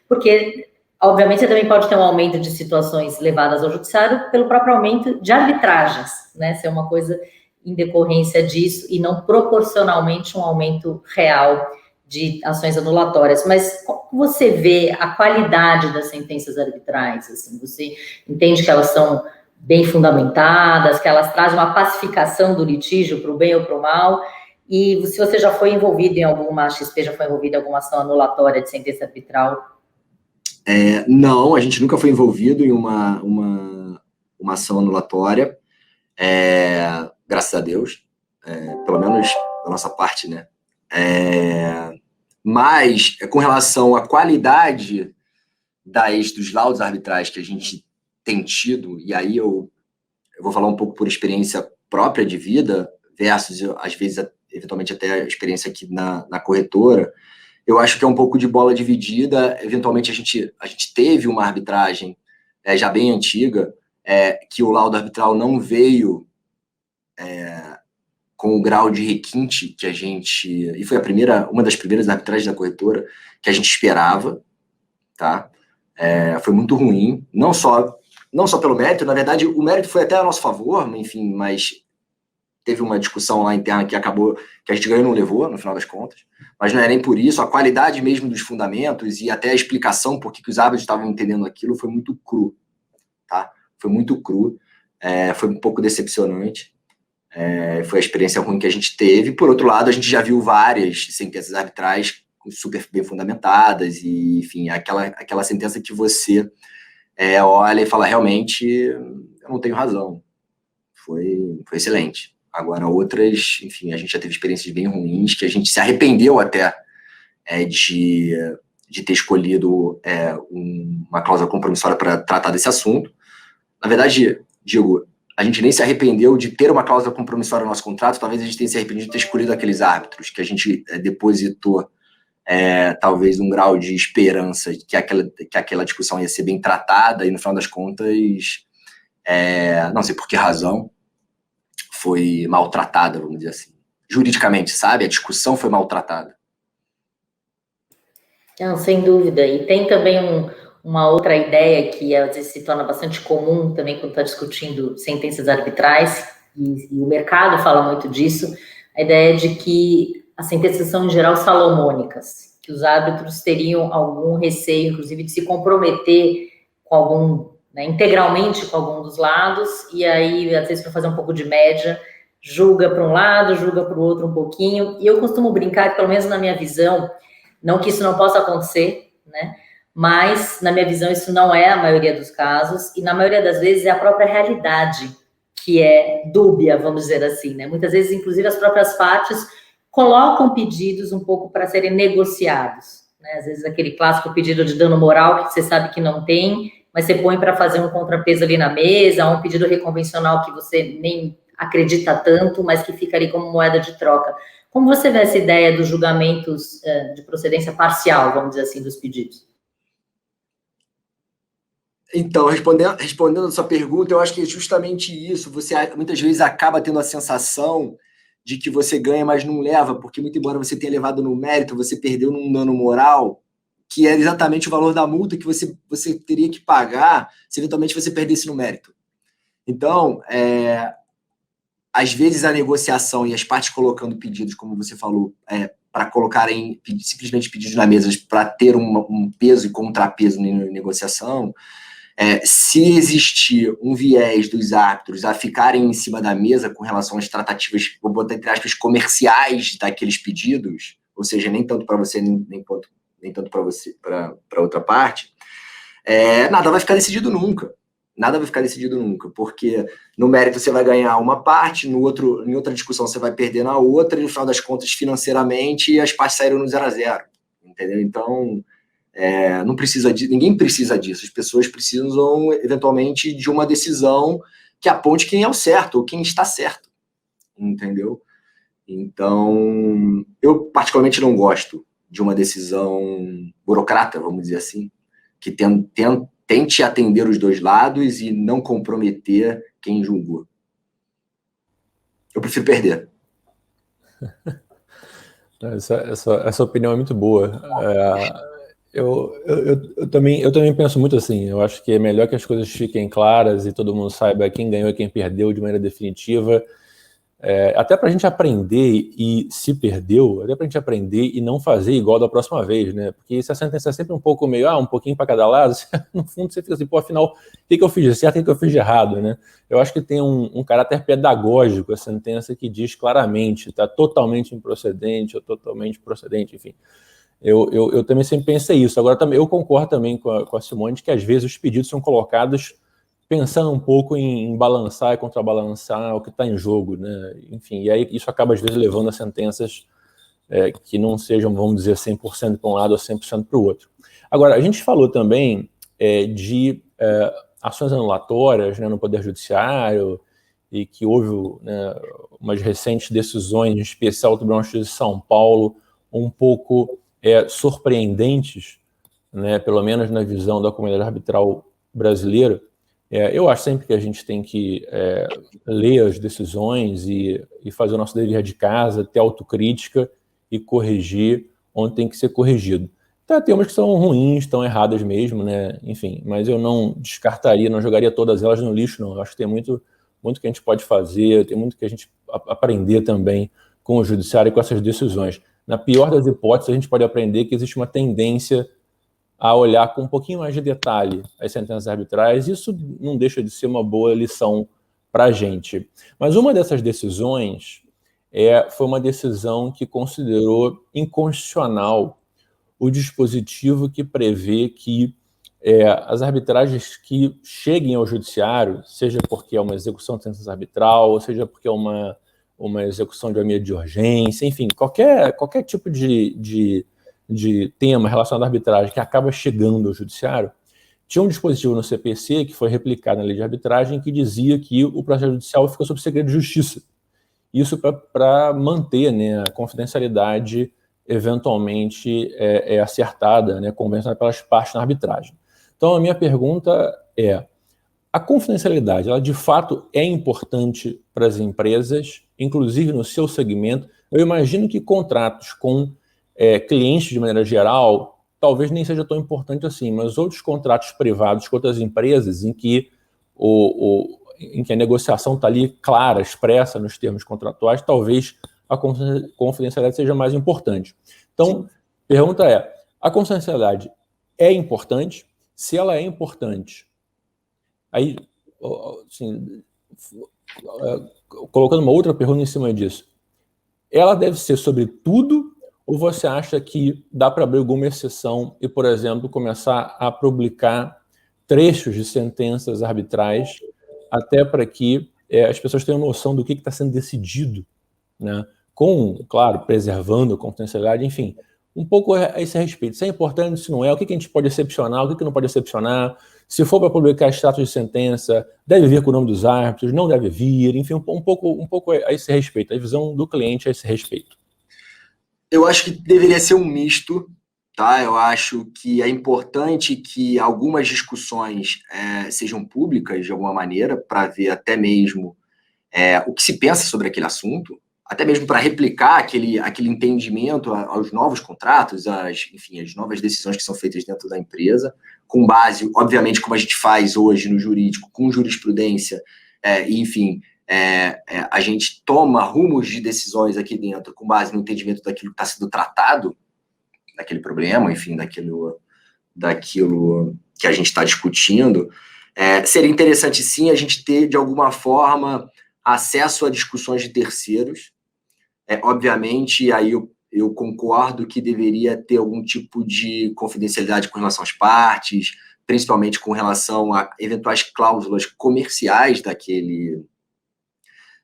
porque, obviamente, você também pode ter um aumento de situações levadas ao judiciário pelo próprio aumento de arbitragens, né, ser uma coisa em decorrência disso e não proporcionalmente um aumento real de ações anulatórias. Mas como você vê a qualidade das sentenças arbitrais? Assim, você entende que elas são bem fundamentadas, que elas trazem uma pacificação do litígio para o bem ou para o mal, e se você já foi envolvido em alguma, a XP já foi envolvida em alguma ação anulatória de sentença arbitral? Não, a gente nunca foi envolvido em uma ação anulatória, graças a Deus, pelo menos da nossa parte, né? Mas, com relação à qualidade dos laudos arbitrais que a gente tem tido, e aí eu vou falar um pouco por experiência própria de vida, versus, às vezes, eventualmente até a experiência aqui na corretora, eu acho que é um pouco de bola dividida. Eventualmente, a gente teve uma arbitragem já bem antiga, que o laudo arbitral não veio com o grau de requinte que a gente... E foi uma das primeiras arbitragens da corretora que a gente esperava, tá? Foi muito ruim, não só pelo mérito, na verdade, o mérito foi até a nosso favor, enfim, mas teve uma discussão lá interna que acabou, que a gente ganhou e não levou, no final das contas, mas não é nem por isso, a qualidade mesmo dos fundamentos e até a explicação por que os árbitros estavam entendendo aquilo foi muito cru, tá? Foi muito cru, foi um pouco decepcionante, foi a experiência ruim que a gente teve. Por outro lado, a gente já viu várias sentenças arbitrais super bem fundamentadas e, enfim, aquela sentença que você olha e fala, realmente, eu não tenho razão. Foi excelente. Agora, outras, enfim, a gente já teve experiências bem ruins, que a gente se arrependeu até de ter escolhido uma cláusula compromissória para tratar desse assunto. Na verdade, digo, a gente nem se arrependeu de ter uma cláusula compromissória no nosso contrato, talvez a gente tenha se arrependido de ter escolhido aqueles árbitros que a gente depositou, talvez um grau de esperança que aquela discussão ia ser bem tratada, e no final das contas, não sei por que razão, foi maltratada, vamos dizer assim. Juridicamente, sabe? A discussão foi maltratada. Não, sem dúvida. E tem também uma outra ideia que às vezes se torna bastante comum também quando está discutindo sentenças arbitrais, e o mercado fala muito disso, a ideia de que as sentenças são, em geral, salomônicas, que os árbitros teriam algum receio, inclusive, de se comprometer com algum, né, integralmente com algum dos lados, e aí, às vezes, para fazer um pouco de média, julga para um lado, julga para o outro um pouquinho, e eu costumo brincar, que, pelo menos na minha visão, não que isso não possa acontecer, né, mas, na minha visão, isso não é a maioria dos casos, e na maioria das vezes é a própria realidade que é dúbia, vamos dizer assim, né? Muitas vezes, inclusive, as próprias partes colocam pedidos um pouco para serem negociados, né? Às vezes aquele clássico pedido de dano moral que você sabe que não tem, mas você põe para fazer um contrapeso ali na mesa, um pedido reconvencional que você nem acredita tanto, mas que fica ali como moeda de troca. Como você vê essa ideia dos julgamentos de procedência parcial, vamos dizer assim, dos pedidos? Então, respondendo a sua pergunta, eu acho que é justamente isso. Você muitas vezes acaba tendo a sensação de que você ganha, mas não leva, porque muito embora você tenha levado no mérito, você perdeu num dano moral, que é exatamente o valor da multa que você teria que pagar se eventualmente você perdesse no mérito. Então, às vezes a negociação e as partes colocando pedidos, como você falou, para colocarem simplesmente pedidos na mesa para ter um peso e contrapeso na negociação, se existir um viés dos árbitros a ficarem em cima da mesa com relação às tratativas, vou botar entre aspas, comerciais daqueles pedidos, ou seja, nem tanto para você, nem tanto para você, para outra parte, nada vai ficar decidido nunca. Nada vai ficar decidido nunca, porque no mérito você vai ganhar uma parte, em outra discussão você vai perder na outra, e no final das contas, financeiramente, as partes saíram no 0-0, entendeu? Então, não precisa ninguém precisa disso, as pessoas precisam, eventualmente, de uma decisão que aponte quem é o certo, ou quem está certo, entendeu? Então, eu particularmente não gosto de uma decisão burocrata, vamos dizer assim, que tente atender os dois lados e não comprometer quem julgou. Eu prefiro perder. Essa opinião é muito boa. Eu também penso muito assim. Eu acho que é melhor que as coisas fiquem claras e todo mundo saiba quem ganhou e quem perdeu de maneira definitiva. Até para a gente aprender e se perdeu, até para a gente aprender e não fazer igual da próxima vez, né? Porque se a sentença é sempre um pouco meio, um pouquinho para cada lado, no fundo você fica assim, afinal, o que eu fiz de certo e o que eu fiz de errado, né? Eu acho que tem um caráter pedagógico a sentença que diz claramente, está totalmente improcedente ou totalmente procedente, enfim. Eu também sempre pensei isso. Agora, eu concordo também com a Simone de que às vezes os pedidos são colocados pensando um pouco em balançar e contrabalançar o que está em jogo, né? Enfim, e aí isso acaba às vezes levando a sentenças que não sejam, vamos dizer, 100% para um lado ou 100% para o outro. Agora, a gente falou também de ações anulatórias, né, no Poder Judiciário, e que houve, né, umas recentes decisões, em especial do Tribunal de Justiça de São Paulo, um pouco surpreendentes, né, pelo menos na visão da comunidade arbitral brasileira. Eu acho sempre que a gente tem que ler as decisões e fazer o nosso dever de casa, ter autocrítica e corrigir onde tem que ser corrigido. Então, tem umas que são ruins, estão erradas mesmo, né? Enfim, mas eu não descartaria, não jogaria todas elas no lixo, não. Eu acho que tem muito que a gente pode fazer, tem muito que a gente aprender também com o judiciário e com essas decisões. Na pior das hipóteses, a gente pode aprender que existe uma tendência a olhar com um pouquinho mais de detalhe as sentenças arbitrais. Isso não deixa de ser uma boa lição para a gente. Mas uma dessas decisões foi uma decisão que considerou inconstitucional o dispositivo que prevê que as arbitragens que cheguem ao judiciário, seja porque é uma execução de sentença arbitral, ou seja porque é uma execução de uma medida de urgência, enfim, qualquer tipo de tema relacionado à arbitragem que acaba chegando ao judiciário, tinha um dispositivo no CPC que foi replicado na lei de arbitragem que dizia que o processo judicial fica sob segredo de justiça. Isso para manter, né, a confidencialidade eventualmente acertada, né, convencionada pelas partes na arbitragem. Então, a minha pergunta é: a confidencialidade, ela de fato é importante para as empresas, inclusive no seu segmento? Eu imagino que contratos com clientes de maneira geral, talvez nem seja tão importante assim, mas outros contratos privados com outras empresas em que em que a negociação está ali clara, expressa nos termos contratuais, talvez a confidencialidade seja mais importante. Então, pergunta é: a confidencialidade é importante? Se ela é importante, aí, assim, colocando uma outra pergunta em cima disso, ela deve ser sobre tudo, ou você acha que dá para abrir alguma exceção e, por exemplo, começar a publicar trechos de sentenças arbitrais, até para que as pessoas tenham noção do que está sendo decidido, né? Claro, preservando a confidencialidade, enfim, um pouco a esse respeito. Se é importante, se não é, o que a gente pode excepcionar, o que não pode excepcionar, se for para publicar extratos de sentença, deve vir com o nome dos árbitros, não deve vir, enfim, um pouco a esse respeito, a visão do cliente a esse respeito. Eu acho que deveria ser um misto, tá? Eu acho que é importante que algumas discussões sejam públicas de alguma maneira, para ver até mesmo o que se pensa sobre aquele assunto, até mesmo para replicar aquele entendimento aos novos contratos, as novas decisões que são feitas dentro da empresa, com base, obviamente, como a gente faz hoje no jurídico, com jurisprudência, a gente toma rumos de decisões aqui dentro com base no entendimento daquilo que está sendo tratado, daquele problema, enfim, daquilo que a gente está discutindo. Seria interessante, sim, a gente ter, de alguma forma, acesso a discussões de terceiros. Obviamente, aí eu concordo que deveria ter algum tipo de confidencialidade com relação às partes, principalmente com relação a eventuais cláusulas comerciais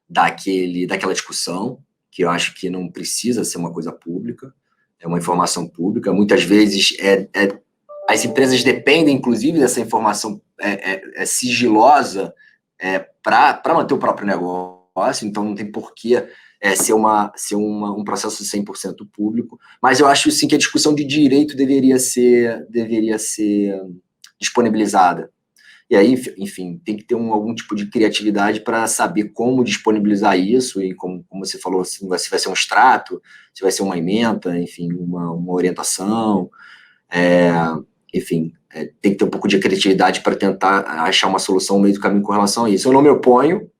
daquela discussão, que eu acho que não precisa ser uma coisa pública, é uma informação pública. Muitas vezes as empresas dependem, inclusive, dessa informação sigilosa para manter o próprio negócio, então não tem porquê ser um processo 100% público, mas eu acho sim que a discussão de direito deveria ser disponibilizada. E aí, enfim, tem que ter algum tipo de criatividade para saber como disponibilizar isso, e como você falou, se vai ser um extrato, se vai ser uma ementa, enfim, uma orientação, tem que ter um pouco de criatividade para tentar achar uma solução no meio do caminho com relação a isso. Eu não me oponho,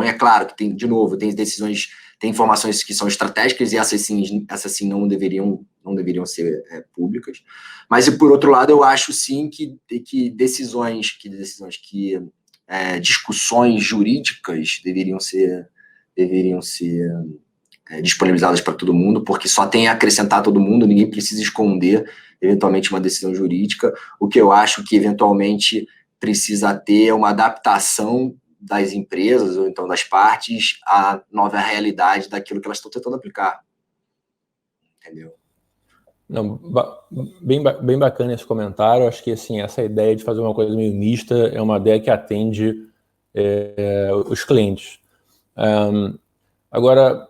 é claro que tem decisões, tem informações que são estratégicas, e essas sim não deveriam ser públicas, mas, por outro lado, eu acho sim que discussões jurídicas deveriam ser disponibilizadas para todo mundo, porque só tem a acrescentar a todo mundo, ninguém precisa esconder eventualmente uma decisão jurídica. O que eu acho que eventualmente precisa ter uma adaptação das empresas, ou então das partes, à nova realidade daquilo que elas estão tentando aplicar. Entendeu? Não, bem bacana esse comentário. Acho que, assim, essa ideia de fazer uma coisa meio mista é uma ideia que atende os clientes. Agora,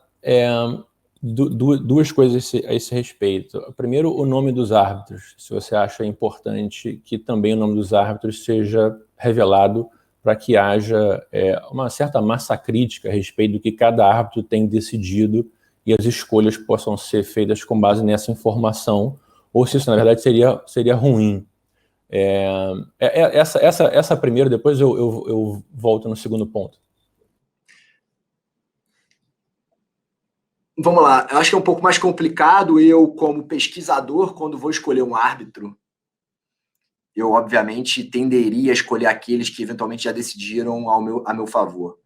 duas coisas a esse respeito. Primeiro, o nome dos árbitros. Se você acha importante que também o nome dos árbitros seja revelado, para que haja uma certa massa crítica a respeito do que cada árbitro tem decidido e as escolhas possam ser feitas com base nessa informação, ou se isso, na verdade, seria ruim. Essa primeira, depois eu volto no segundo ponto. Vamos lá, eu acho que é um pouco mais complicado. Eu, como pesquisador, quando vou escolher um árbitro, eu, obviamente, tenderia a escolher aqueles que eventualmente já decidiram a meu favor.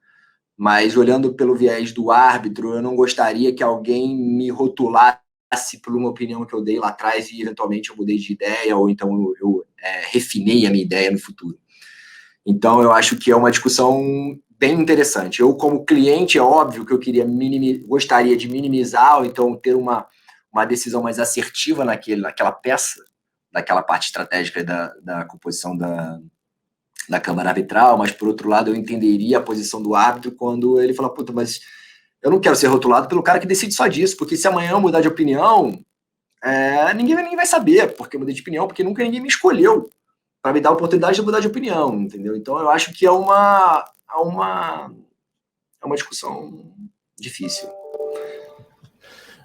Mas, olhando pelo viés do árbitro, eu não gostaria que alguém me rotulasse por uma opinião que eu dei lá atrás e, eventualmente, eu mudei de ideia, ou então eu refinei a minha ideia no futuro. Então, eu acho que é uma discussão bem interessante. Eu, como cliente, é óbvio que eu gostaria de minimizar, ou então ter uma decisão mais assertiva naquela peça daquela parte estratégica da composição da Câmara Arbitral, mas, por outro lado, eu entenderia a posição do árbitro quando ele fala, puta, mas eu não quero ser rotulado pelo cara que decide só disso, porque se amanhã eu mudar de opinião, ninguém vai saber porque eu mudei de opinião, porque nunca ninguém me escolheu para me dar a oportunidade de mudar de opinião, entendeu? Então, eu acho que é uma discussão difícil.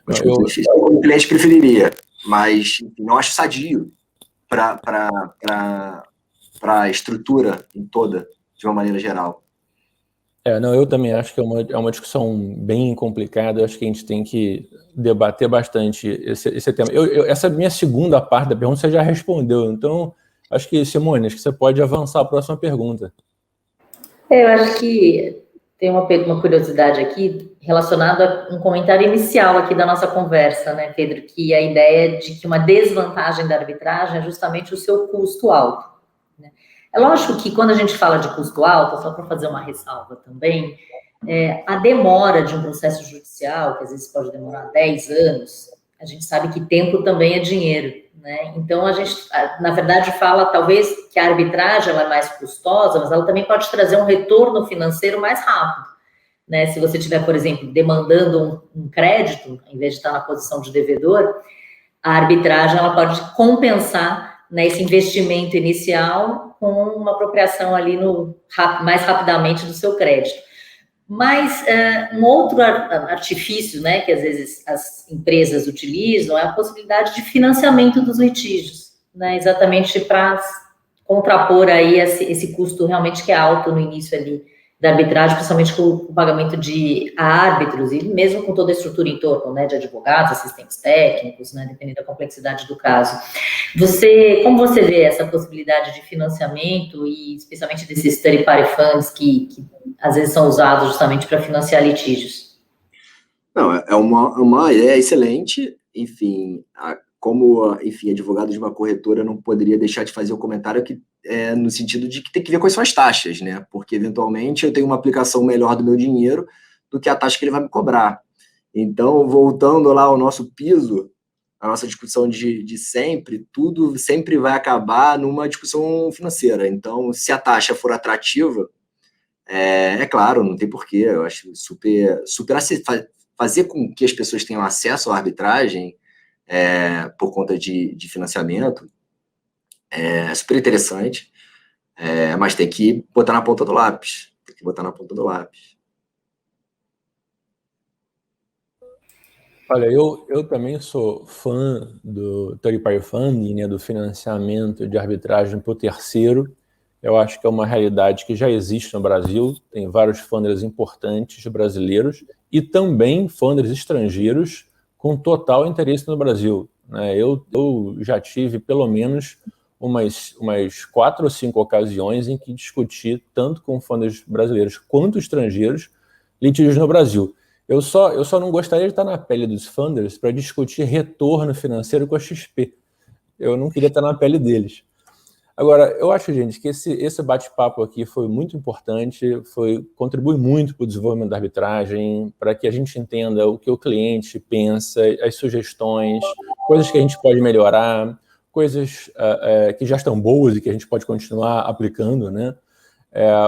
Difícil. O cliente preferiria, mas enfim, não acho sadio para a estrutura em toda, de uma maneira geral. Não, eu também acho que é uma discussão bem complicada. Eu acho que a gente tem que debater bastante esse tema. Essa minha segunda parte da pergunta você já respondeu, então acho que, Simone, acho que você pode avançar a próxima pergunta. Eu acho que tem uma curiosidade aqui relacionada a um comentário inicial aqui da nossa conversa, né, Pedro, que a ideia de que uma desvantagem da arbitragem é justamente o seu custo alto. Né? É lógico que quando a gente fala de custo alto, só para fazer uma ressalva também, a demora de um processo judicial, que às vezes pode demorar 10 anos, a gente sabe que tempo também é dinheiro, né? Então, a gente, na verdade, fala talvez que a arbitragem ela é mais custosa, mas ela também pode trazer um retorno financeiro mais rápido, né? Se você estiver, por exemplo, demandando um crédito, em vez de estar na posição de devedor, a arbitragem ela pode compensar, né, esse investimento inicial com uma apropriação ali mais rapidamente do seu crédito. Mas um outro artifício, né, que às vezes as empresas utilizam é a possibilidade de financiamento dos litígios, né, exatamente para contrapor aí esse custo realmente que é alto no início ali da arbitragem, principalmente com o pagamento de árbitros e mesmo com toda a estrutura em torno, né, de advogados, assistentes técnicos, né, dependendo da complexidade do caso. Como você vê essa possibilidade de financiamento e especialmente desses third party funds que às vezes são usados justamente para financiar litígios? Não, é uma ideia excelente, enfim, como advogado de uma corretora, não poderia deixar de fazer o comentário que no sentido de que tem que ver quais são as taxas, né? Porque, eventualmente, eu tenho uma aplicação melhor do meu dinheiro do que a taxa que ele vai me cobrar. Então, voltando lá ao nosso piso, a nossa discussão de sempre, tudo sempre vai acabar numa discussão financeira. Então, se a taxa for atrativa, claro, não tem porquê, eu acho super fazer com que as pessoas tenham acesso à arbitragem por conta de financiamento é super interessante, mas tem que botar na ponta do lápis. Olha, eu também sou fã do third party funding, né, do financiamento de arbitragem por terceiro. Eu acho que é uma realidade que já existe no Brasil, tem vários funders importantes brasileiros e também funders estrangeiros com total interesse no Brasil. Né? Eu já tive pelo menos umas 4 ou 5 ocasiões em que discuti tanto com funders brasileiros quanto estrangeiros litígios no Brasil. Eu só não gostaria de estar na pele dos funders para discutir retorno financeiro com a XP. Eu não queria estar na pele deles. Agora, eu acho, gente, que esse bate-papo aqui foi muito importante, contribui muito para o desenvolvimento da arbitragem, para que a gente entenda o que o cliente pensa, as sugestões, coisas que a gente pode melhorar, coisas que já estão boas e que a gente pode continuar aplicando, né?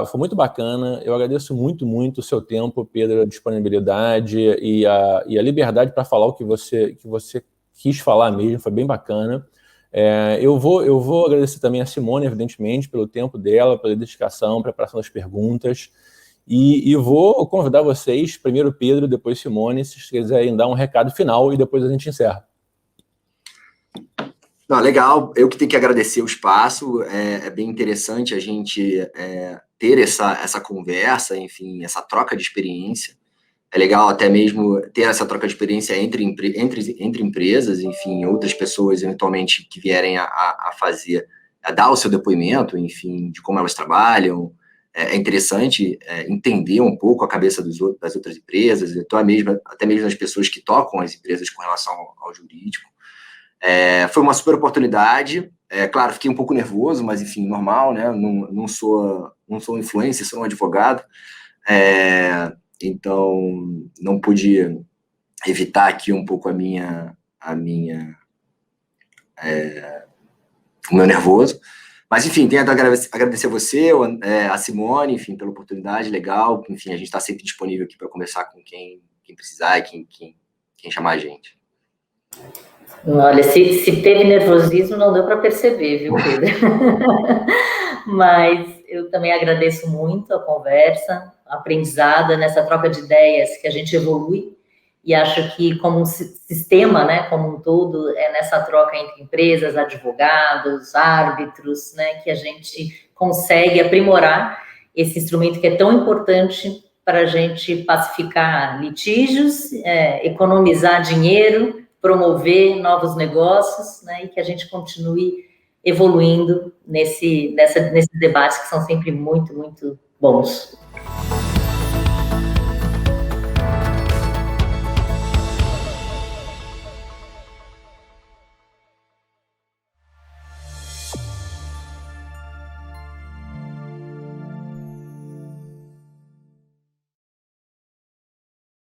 Foi muito bacana. Eu agradeço muito, muito o seu tempo, Pedro, a disponibilidade e a liberdade para falar o que você quis falar mesmo. Foi bem bacana. Eu vou agradecer também a Simone, evidentemente, pelo tempo dela, pela dedicação, preparação das perguntas. E vou convidar vocês, primeiro Pedro, depois Simone, se quiserem dar um recado final e depois a gente encerra. Não, legal, eu que tenho que agradecer o espaço, é bem interessante a gente ter essa conversa, enfim, essa troca de experiência. É legal até mesmo ter essa troca de experiência entre empresas, enfim, outras pessoas eventualmente que vierem a dar o seu depoimento, enfim, de como elas trabalham. É interessante entender um pouco a cabeça das outras empresas, até mesmo das pessoas que tocam as empresas com relação ao jurídico. Foi uma super oportunidade. Claro, fiquei um pouco nervoso, mas enfim, normal, né? Não sou influencer, sou um advogado. Então, não pude evitar aqui um pouco a minha o meu nervoso. Mas, enfim, tenho a agradecer a você, a Simone, enfim, pela oportunidade, legal. Enfim, a gente está sempre disponível aqui para conversar com quem precisar e quem chamar a gente. Olha, se teve nervosismo, não deu para perceber, viu, Pedro? Mas eu também agradeço muito a conversa, a aprendizado, nessa troca de ideias que a gente evolui, e acho que como um sistema, né, como um todo, é nessa troca entre empresas, advogados, árbitros, né, que a gente consegue aprimorar esse instrumento que é tão importante para a gente pacificar litígios, economizar dinheiro, promover novos negócios, né, e que a gente continue evoluindo nesses debates que são sempre muito, muito bons.